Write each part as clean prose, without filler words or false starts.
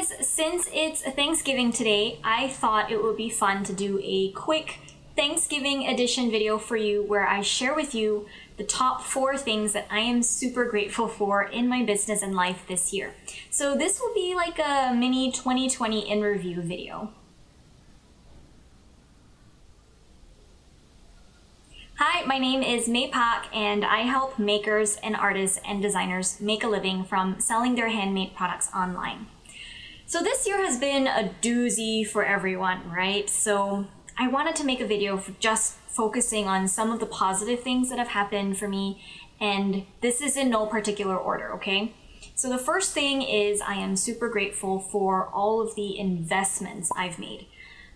guys, since it's Thanksgiving today, I thought it would be fun to do a quick Thanksgiving edition video for you where I share with you the top 4 things that I am super grateful for in my business and life this year. So this will be like a mini 2020 in review video. Hi, my name is May Pak and I help makers and artists and designers make a living from selling their handmade products online. So this year has been a doozy for everyone, right? So I wanted to make a video for just focusing on some of the positive things that have happened for me, and this is in no particular order, okay? So the first thing is I am super grateful for all of the investments I've made.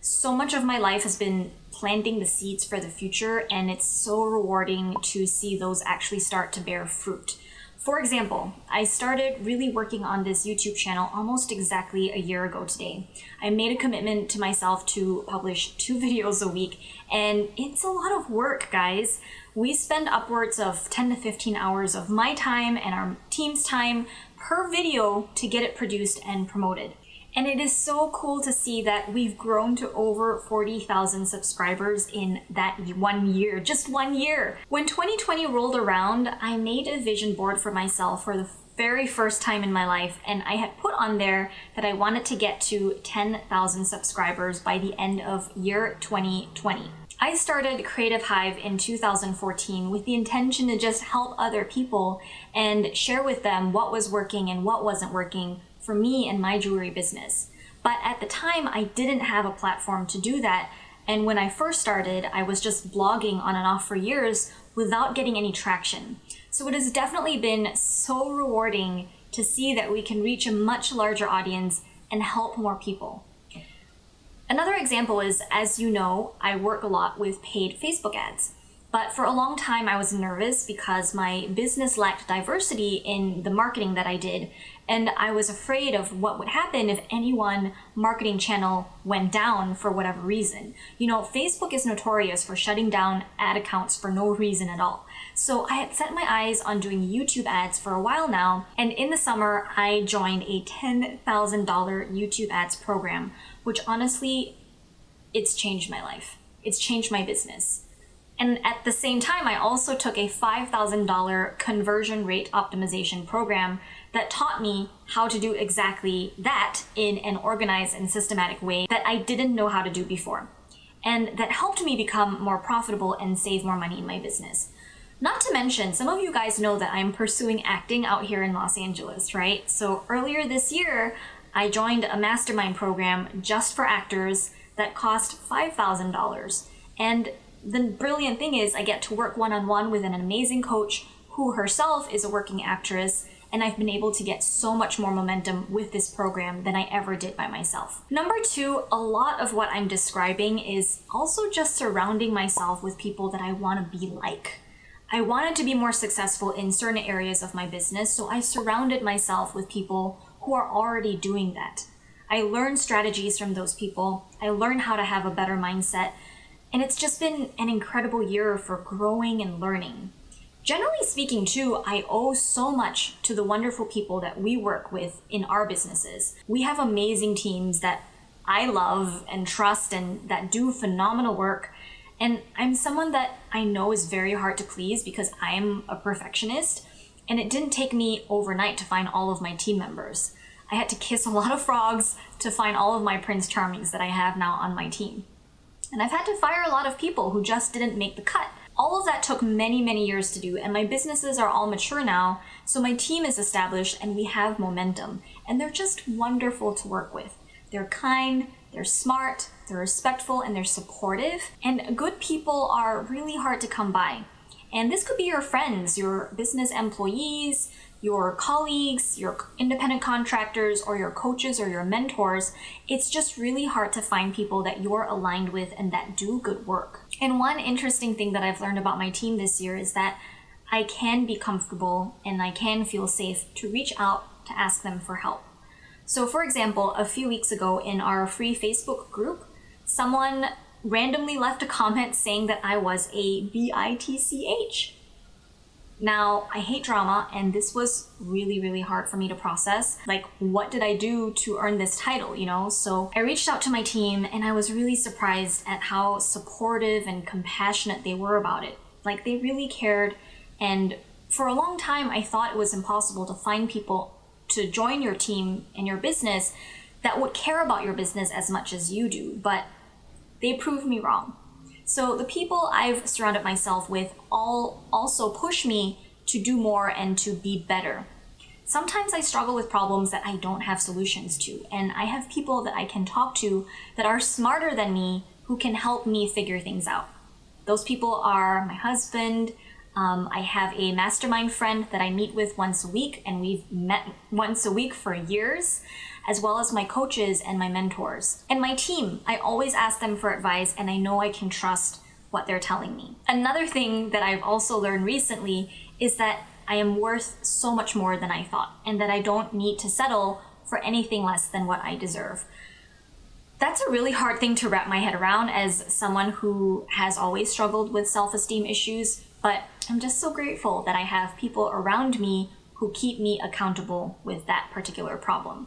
So much of my life has been planting the seeds for the future, and it's so rewarding to see those actually start to bear fruit. For example, I started really working on this YouTube channel almost exactly a year ago today. I made a commitment to myself to publish 2 videos a week, and it's a lot of work, guys. We spend upwards of 10 to 15 hours of my time and our team's time per video to get it produced and promoted. And it is so cool to see that we've grown to over 40,000 subscribers in that 1 year, just 1 year. When 2020 rolled around, I made a vision board for myself for the very first time in my life, and I had put on there that I wanted to get to 10,000 subscribers by the end of year 2020. I started Creative Hive in 2014 with the intention to just help other people and share with them what was working and what wasn't working for me and my jewelry business. But at the time, I didn't have a platform to do that. And when I first started, I was just blogging on and off for years without getting any traction. So it has definitely been so rewarding to see that we can reach a much larger audience and help more people. Another example is, as you know, I work a lot with paid Facebook ads. But for a long time, I was nervous because my business lacked diversity in the marketing that I did, and I was afraid of what would happen if any one marketing channel went down for whatever reason. You know, Facebook is notorious for shutting down ad accounts for no reason at all. So I had set my eyes on doing YouTube ads for a while now, and in the summer, I joined a $10,000 YouTube ads program, which honestly, it's changed my life. It's changed my business. And at the same time, I also took a $5,000 conversion rate optimization program that taught me how to do exactly that in an organized and systematic way that I didn't know how to do before. And that helped me become more profitable and save more money in my business. Not to mention, some of you guys know that I'm pursuing acting out here in Los Angeles, right? So earlier this year, I joined a mastermind program just for actors that cost $5,000. And the brilliant thing is I get to work one-on-one with an amazing coach who herself is a working actress, and I've been able to get so much more momentum with this program than I ever did by myself. Number 2, a lot of what I'm describing is also just surrounding myself with people that I want to be like. I wanted to be more successful in certain areas of my business, so I surrounded myself with people who are already doing that. I learned strategies from those people. I learned how to have a better mindset. And it's just been an incredible year for growing and learning. Generally speaking too, I owe so much to the wonderful people that we work with in our businesses. We have amazing teams that I love and trust and that do phenomenal work. And I'm someone that I know is very hard to please because I am a perfectionist, and it didn't take me overnight to find all of my team members. I had to kiss a lot of frogs to find all of my Prince Charmings that I have now on my team. And I've had to fire a lot of people who just didn't make the cut. All of that took many, many years to do, and my businesses are all mature now, so my team is established and we have momentum. And they're just wonderful to work with. They're kind, they're smart, they're respectful, and they're supportive. And good people are really hard to come by. And this could be your friends, your business employees, your colleagues, your independent contractors, or your coaches or your mentors. It's just really hard to find people that you're aligned with and that do good work. And one interesting thing that I've learned about my team this year is that I can be comfortable and I can feel safe to reach out to ask them for help. So for example, a few weeks ago in our free Facebook group, someone randomly left a comment saying that I was a bitch. Now, I hate drama, and this was really, really hard for me to process. Like, what did I do to earn this title, you know? So I reached out to my team, and I was really surprised at how supportive and compassionate they were about it. Like, they really cared, and for a long time, I thought it was impossible to find people to join your team and your business that would care about your business as much as you do, but they proved me wrong. So the people I've surrounded myself with all also push me to do more and to be better. Sometimes I struggle with problems that I don't have solutions to, and I have people that I can talk to that are smarter than me who can help me figure things out. Those people are my husband. I have a mastermind friend that I meet with once a week, and we've met once a week for years, as well as my coaches and my mentors. And my team, I always ask them for advice, and I know I can trust what they're telling me. Another thing that I've also learned recently is that I am worth so much more than I thought, and that I don't need to settle for anything less than what I deserve. That's a really hard thing to wrap my head around as someone who has always struggled with self-esteem issues, but I'm just so grateful that I have people around me who keep me accountable with that particular problem.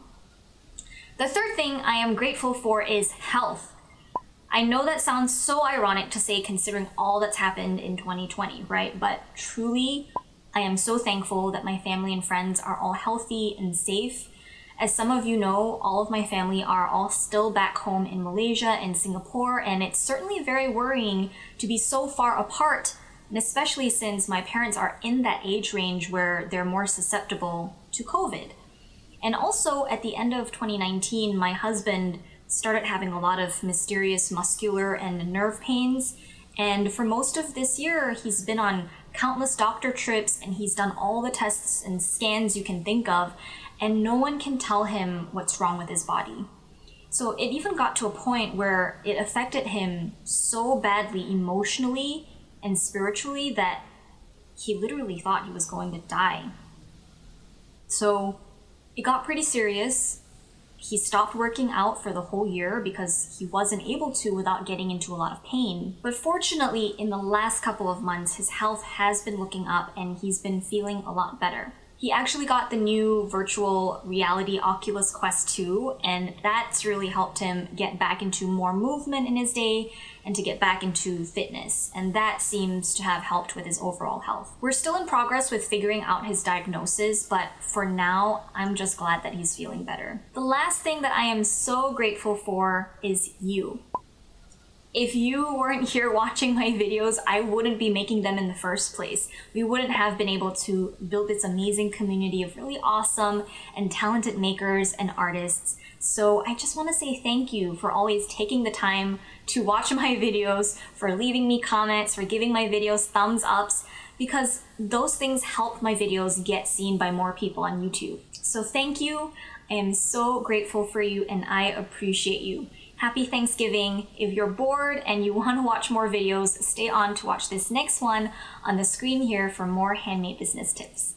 The third thing I am grateful for is health. I know that sounds so ironic to say considering all that's happened in 2020, right? But truly, I am so thankful that my family and friends are all healthy and safe. As some of you know, all of my family are all still back home in Malaysia and Singapore, and it's certainly very worrying to be so far apart, and especially since my parents are in that age range where they're more susceptible to COVID. And also, at the end of 2019, my husband started having a lot of mysterious muscular and nerve pains, and for most of this year, he's been on countless doctor trips, and he's done all the tests and scans you can think of, and no one can tell him what's wrong with his body. So it even got to a point where it affected him so badly emotionally and spiritually that he literally thought he was going to die. So it got pretty serious. He stopped working out for the whole year because he wasn't able to without getting into a lot of pain. But fortunately, in the last couple of months, his health has been looking up and he's been feeling a lot better. He actually got the new virtual reality Oculus Quest 2, and that's really helped him get back into more movement in his day and to get back into fitness, and that seems to have helped with his overall health. We're still in progress with figuring out his diagnosis, but for now, I'm just glad that he's feeling better. The last thing that I am so grateful for is you. If you weren't here watching my videos, I wouldn't be making them in the first place. We wouldn't have been able to build this amazing community of really awesome and talented makers and artists. So I just want to say thank you for always taking the time to watch my videos, for leaving me comments, for giving my videos thumbs ups, because those things help my videos get seen by more people on YouTube. So thank you. I am so grateful for you and I appreciate you. Happy Thanksgiving. If you're bored and you want to watch more videos, stay on to watch this next one on the screen here for more handmade business tips.